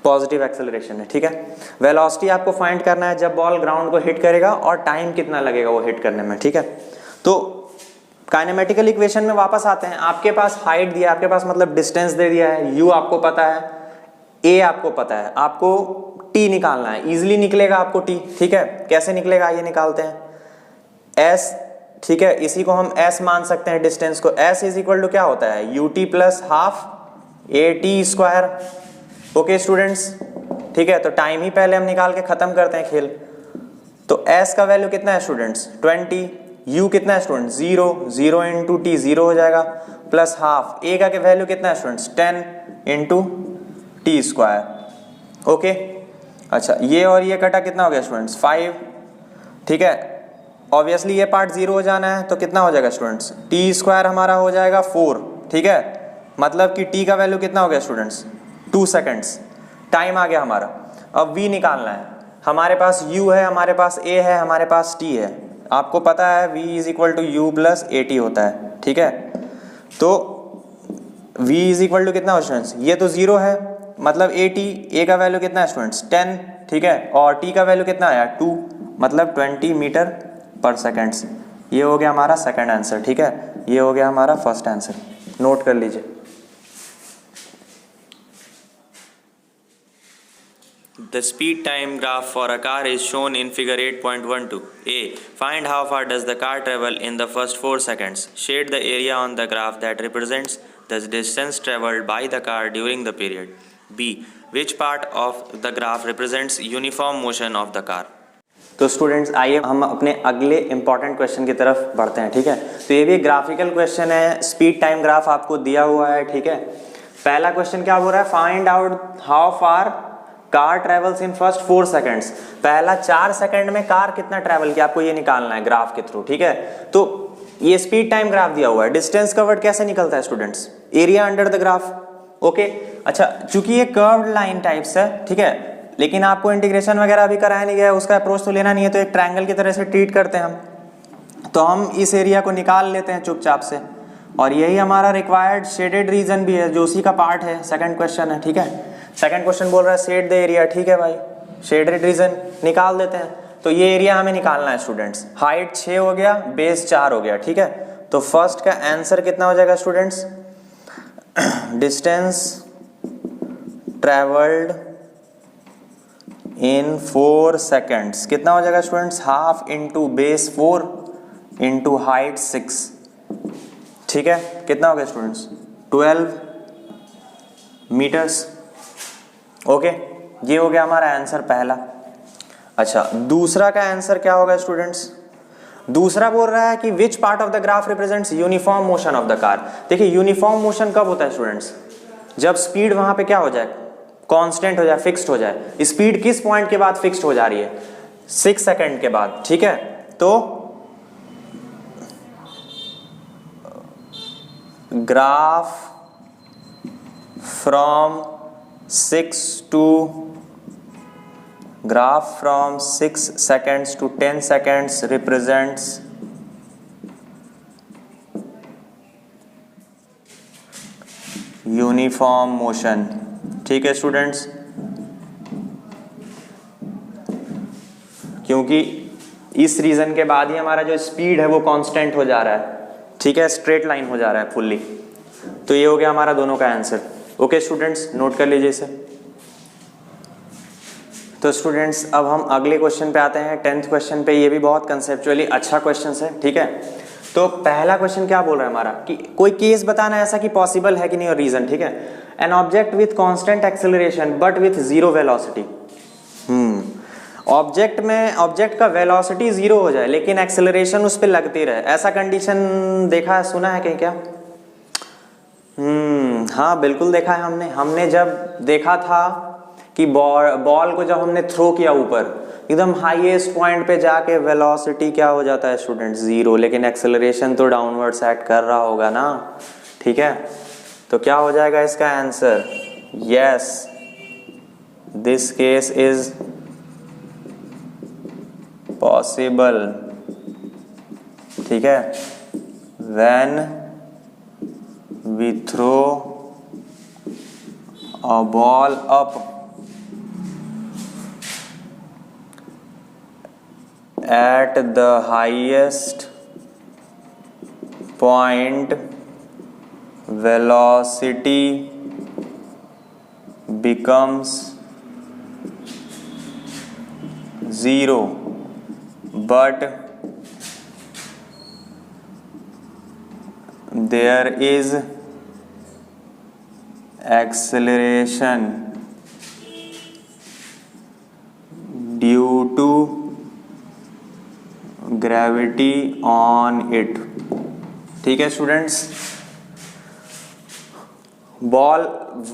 पॉजिटिव एक्सेलरेशन है, ठीक है। वेलोसिटी आपको फाइंड करना है जब बॉल ग्राउंड को हिट करेगा, और टाइम कितना लगेगा वो हिट करने में, ठीक है। तो काइनेमेटिकल इक्वेशन में वापस आते हैं। आपके पास हाइट दिया, आपके पास मतलब डिस्टेंस दे दिया है, यू आपको पता है, ए आपको पता है, आपको टी निकालना है। इजिली निकलेगा आपको टी, ठीक है। कैसे निकलेगा ये निकालते हैं। एस, ठीक है, इसी को हम एस मान सकते हैं डिस्टेंस को। एस इज इक्वल टू क्या होता है? UT plus half AT²। Okay students, ठीक है, तो टाइम ही पहले हम निकाल के खत्म करते हैं खेल। तो S का वैल्यू कितना है स्टूडेंट्स 20, U कितना है स्टूडेंट्स 0, 0 इंटू टी 0 हो जाएगा, प्लस हाफ A का वैल्यू कितना है स्टूडेंट्स 10 इंटू T²। ओके, अच्छा ये और ये कटा कितना हो गया स्टूडेंट्स 5, ठीक है। ऑब्वियसली ये पार्ट 0 हो जाना है, तो कितना हो जाएगा स्टूडेंट्स T² हमारा हो जाएगा 4, ठीक है। मतलब कि T का वैल्यू कितना हो गया स्टूडेंट्स 2 सेकेंड्स। टाइम आ गया हमारा। अब V निकालना है। हमारे पास U है, हमारे पास A है, हमारे पास T है। आपको पता है V is equal to U plus AT होता है, ठीक है। तो V इज इक्वल टू कितना हो स्टूडेंट्स, ये तो 0 है, मतलब AT, A का वैल्यू कितना है स्टूडेंट्स 10, ठीक है, और T का वैल्यू कितना आया 2, मतलब 20 मीटर पर सेकेंड्स। ये हो गया हमारा सेकंड आंसर, ठीक है। ये हो गया हमारा फर्स्ट आंसर, नोट कर लीजिए। The speed time graph for a car is shown in figure 8.12. A. Find how far does the car travel in the first 4 seconds. Shade the area on the graph that represents the distance traveled by the car during the period. B. Which part of the graph represents uniform motion of the car? तो students आइए हम अपने अगले important question की तरफ बढ़ते हैं, ठीक है। तो ये भी ग्राफिकल क्वेश्चन है, स्पीड टाइम ग्राफ आपको दिया हुआ है, ठीक है। पहला क्वेश्चन क्या बोल रहा है, find out how far car travels in first 4 seconds. पहला 4 सेकंड में कार कितना ट्रेवल किया, आपको ये निकालना है ग्राफ के थ्रू, ठीक है। तो ये स्पीड टाइम ग्राफ दिया हुआ है। डिस्टेंस कवर्ड कैसे निकलता है students, area under the graph. Okay, अच्छा चूंकि ये कर्व्ड लाइन टाइप्स है, ठीक है, लेकिन आपको इंटीग्रेशन वगैरह अभी कराया नहीं गया, उसका अप्रोच तो लेना नहीं है, तो एक ट्रायंगल की तरह से ट्रीट करते हैं हम। तो हम इस एरिया को निकाल लेते हैं चुपचाप से, और यही हमारा रिक्वायर्ड शेडेड रीजन भी है, जो उसी का पार्ट है। सेकंड क्वेश्चन है, ठीक है। सेकंड क्वेश्चन बोल रहा है शेड द एरिया, ठीक है भाई, शेडेड रीजन निकाल देते हैं। तो ये एरिया हमें निकालना है स्टूडेंट्स। हाइट 6 हो गया, बेस 4 हो गया, ठीक है। तो फर्स्ट का आंसर कितना हो जाएगा students, distance travelled in 4 seconds कितना हो जाएगा students, half into base 4 into height 6, ठीक है। कितना हो गया स्टूडेंट्स 12 मीटर्स। ओके, ये हो गया हमारा आंसर पहला। अच्छा दूसरा का आंसर क्या होगा स्टूडेंट्स, दूसरा बोल रहा है कि which part of the graph represents uniform motion of the car. देखिए यूनिफॉर्म मोशन कब होता है स्टूडेंट्स, जब स्पीड वहां पे क्या हो जाए, कांस्टेंट हो जाए, फिक्स्ड हो जाए। स्पीड किस पॉइंट के बाद फिक्स्ड हो जा रही है, 6 सेकंड के बाद, ठीक है। तो graph from 6 seconds to 10 seconds represents uniform motion, ठीक है स्टूडेंट्स। क्योंकि इस रीजन के बाद ही हमारा जो स्पीड है वो कांस्टेंट हो जा रहा है, ठीक है, स्ट्रेट लाइन हो जा रहा है फुल्ली। तो ये हो गया हमारा दोनों का आंसर। ओके स्टूडेंट्स, नोट कर लीजिए इसे। तो स्टूडेंट्स अब हम अगले क्वेश्चन पे आते हैं, 10th क्वेश्चन पे। ये भी बहुत कंसेप्चुअली अच्छा क्वेश्चन है, ठीक है। तो पहला क्वेश्चन क्या बोल रहा है हमारा कि कोई केस बताना ऐसा कि पॉसिबल है कि नहीं, और रीजन, ठीक है। An object with constant acceleration but with 0 velocity. Object का वेलोसिटी 0 हो जाए लेकिन एक्सेलरेशन उस पर लगती रहे, ऐसा कंडीशन देखा है, सुना है कहीं क्या? हाँ बिल्कुल देखा है हमने जब देखा था कि बॉल को जब हमने थ्रो किया ऊपर एकदम हाईएस्ट पॉइंट पे जाके वेलोसिटी क्या हो जाता है स्टूडेंट 0, लेकिन एक्सेलरेशन तो डाउनवर्ड सेट कर रहा होगा ना, ठीक है। तो क्या हो जाएगा इसका answer, yes this case is possible, ठीक है। When we throw a ball up at the highest point, velocity becomes 0, but there is acceleration due to gravity on it. ठीक है स्टूडेंट्स, बॉल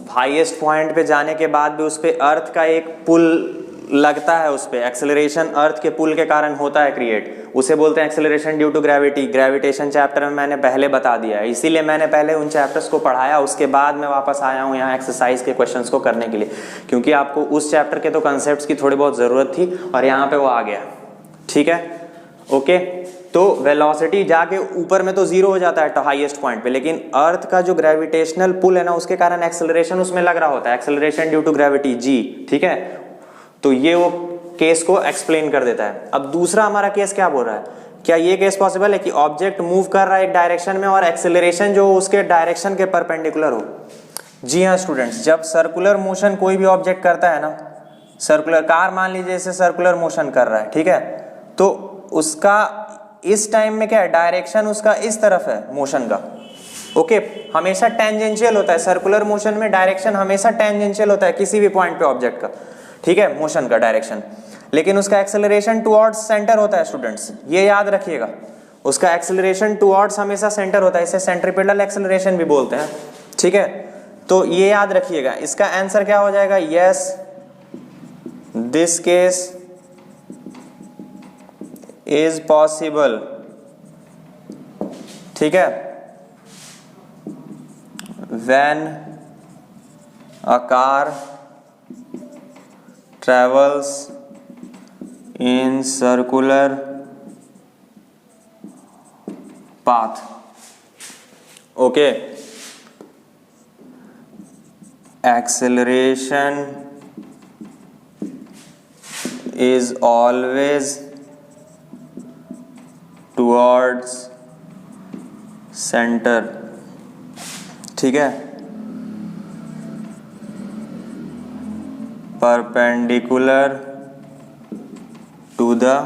हाईएस्ट पॉइंट पे जाने के बाद भी उस पे अर्थ का एक पुल लगता है, उस पे एक्सेलरेशन अर्थ के पुल के कारण होता है क्रिएट, उसे बोलते हैं acceleration due to gravity. Gravitation chapter में मैंने पहले बता दिया है, इसीलिए मैंने पहले उन चैप्टर्स को पढ़ाया, उसके बाद मैं वापस आया हूँ यहाँ एक्सरसाइज के क्वेश्चंस को करने के लिए, क्योंकि आपको उस चैप्टर के तो कंसेप्ट्स की थोड़ी बहुत ज़रूरत थी और यहाँ पे वो आ गया। ठीक है, ओके। तो वेलोसिटी जाके ऊपर में तो जीरो हो जाता है हाईएस्ट पॉइंट पे, लेकिन अर्थ का जो ग्रेविटेशनल पुल है ना, उसके कारण एक्सेलरेशन उसमें लग रहा होता है, acceleration due to gravity G. ठीक है, तो ये वो केस को एक्सप्लेन कर देता है। अब दूसरा हमारा केस क्या बोल रहा है, क्या ये केस पॉसिबल है कि ऑब्जेक्ट मूव कर रहा है एक डायरेक्शन में और एक्सेलरेशन जो उसके डायरेक्शन के परपेंडिकुलर हो? जी हाँ स्टूडेंट्स, जब सर्कुलर मोशन कोई भी ऑब्जेक्ट करता है ना, सर्कुलर कार मान लीजिए इसे सर्कुलर मोशन कर रहा है, ठीक है, तो उसका इस टाइम में क्या है, डायरेक्शन उसका इस तरफ है मोशन का। ओके, हमेशा टेंजेंशियल होता है सर्कुलर मोशन में, डायरेक्शन हमेशा टेंजेंशियल होता है किसी भी पॉइंट पे ऑब्जेक्ट का। ठीक है, मोशन का डायरेक्शन, लेकिन उसका एक्सेलरेशन टुवर्ड्स सेंटर होता है स्टूडेंट्स, ये याद रखिएगा, उसका एक्सेलरेशन टुवर्ड्स हमेशा सेंटर होता है, इसे सेंट्रीपिटल एक्सेलरेशन भी बोलते हैं। ठीक है, तो ये याद रखिएगा। इसका आंसर क्या हो जाएगा, yes this case is possible. ठीक है, when a car travels in circular path. Okay, acceleration is always towards center. ठीक है, perpendicular to the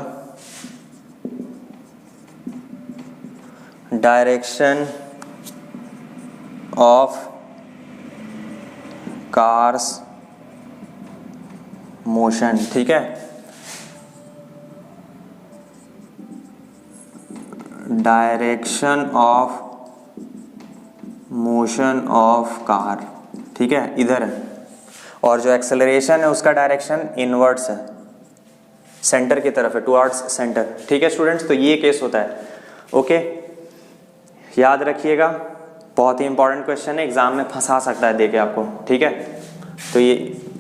direction of car's motion। ठीक है, direction of motion of car. ठीक है, इधर है, और जो एक्सेलरेशन है उसका डायरेक्शन इनवर्ड्स है, सेंटर की तरफ है, टुवर्ड्स सेंटर। ठीक है स्टूडेंट्स, तो ये केस होता है। ओके, याद रखिएगा, बहुत ही इंपॉर्टेंट क्वेश्चन है, एग्जाम में फंसा सकता है देके आपको। ठीक है, तो ये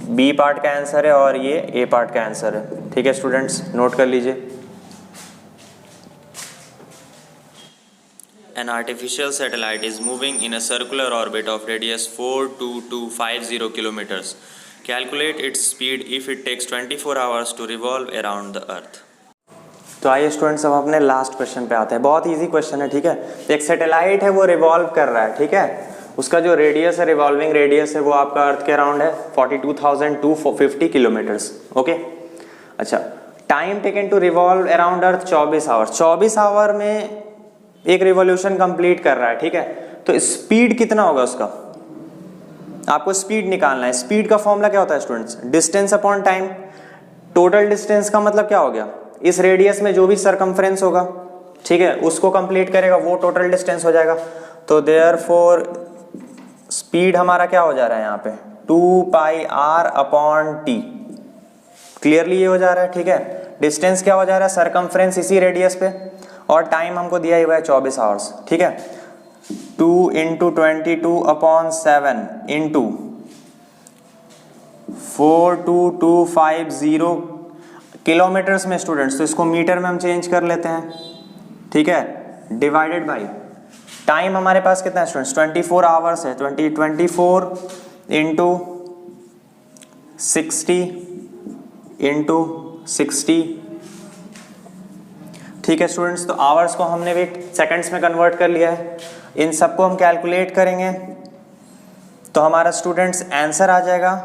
बी पार्ट का आंसर है और ये ए पार्ट का आंसर है। ठीक है स्टूडेंट्स, नोट कर लीजिए। An artificial satellite is moving in a circular orbit of radius 42250 kilometers. Calculate its speed if it takes 24 hours to revolve around the Earth. तो आइए स्टूडेंट्स, अब अपने लास्ट क्वेश्चन पे आते हैं। बहुत इजी क्वेश्चन है। ठीक है, एक सैटेलाइट है, वो रिवॉल्व कर रहा है। ठीक है, उसका जो रेडियस है, रिवॉल्विंग रेडियस है, वो आपका अर्थ के अराउंड है 42,250 किलोमीटर्स। ओके, अच्छा, time taken to revolve around earth 24 hours. 24 hour में एक रिवॉल्यूशन कंप्लीट कर रहा है। ठीक है, तो स्पीड कितना होगा उसका, आपको स्पीड निकालना है। स्पीड का फॉर्मूला क्या होता है students, distance upon time. Total distance का मतलब क्या हो गया, इस रेडियस में जो भी सरकमफ्रेंस होगा, ठीक है, उसको कंप्लीट करेगा, वो टोटल डिस्टेंस हो जाएगा। तो देयरफॉर स्पीड हमारा क्या हो जा रहा है यहाँ पे, 2 पाई r अपॉन टी। क्लियरली ये हो जा रहा है। ठीक है, डिस्टेंस क्या हो जा रहा है, सरकमफ्रेंस इसी रेडियस पे, और टाइम हमको दिया हुआ है 24 आवर्स। ठीक है, 2 इंटू 22 अपॉन 7 इंटू 42250 किलोमीटर्स में स्टूडेंट्स, तो इसको मीटर में हम चेंज कर लेते हैं। ठीक है, डिवाइडेड बाई टाइम हमारे पास कितना है स्टूडेंट्स, 24 आवर्स है। 24 इंटू 60 इंटू 60। ठीक है स्टूडेंट्स, तो आवर्स को हमने भी सेकंड्स में कन्वर्ट कर लिया है। इन सबको हम कैलकुलेट करेंगे तो हमारा स्टूडेंट्स आंसर आ जाएगा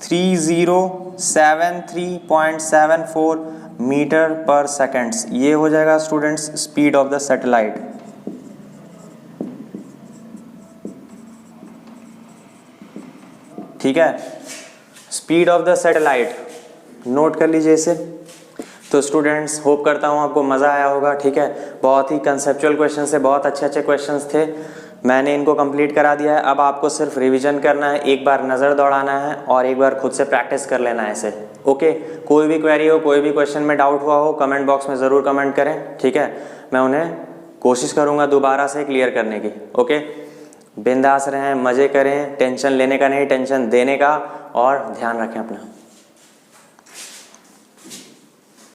3073.74 मीटर पर सेकंड्स। ये हो जाएगा students speed of the satellite. ठीक है। Speed of the satellite note कर लीजिए इसे। तो स्टूडेंट्स होप करता हूँ आपको मज़ा आया होगा, ठीक है। बहुत ही कंसेप्चुअल क्वेश्चन थे, बहुत अच्छे अच्छे क्वेश्चंस थे, मैंने इनको कंप्लीट करा दिया है। अब आपको सिर्फ रिवीजन करना है, एक बार नज़र दौड़ाना है और एक बार खुद से प्रैक्टिस कर लेना है इसे, ओके। कोई भी क्वेरी हो, कोई भी क्वेश्चन में डाउट हुआ हो, कमेंट बॉक्स में ज़रूर कमेंट करें, ठीक है। मैं उन्हें कोशिश करूँगा दोबारा से क्लियर करने की, ओके। बिंदास रहें, मज़े करें, टेंशन लेने का नहीं, टेंशन देने का, और ध्यान रखें अपना।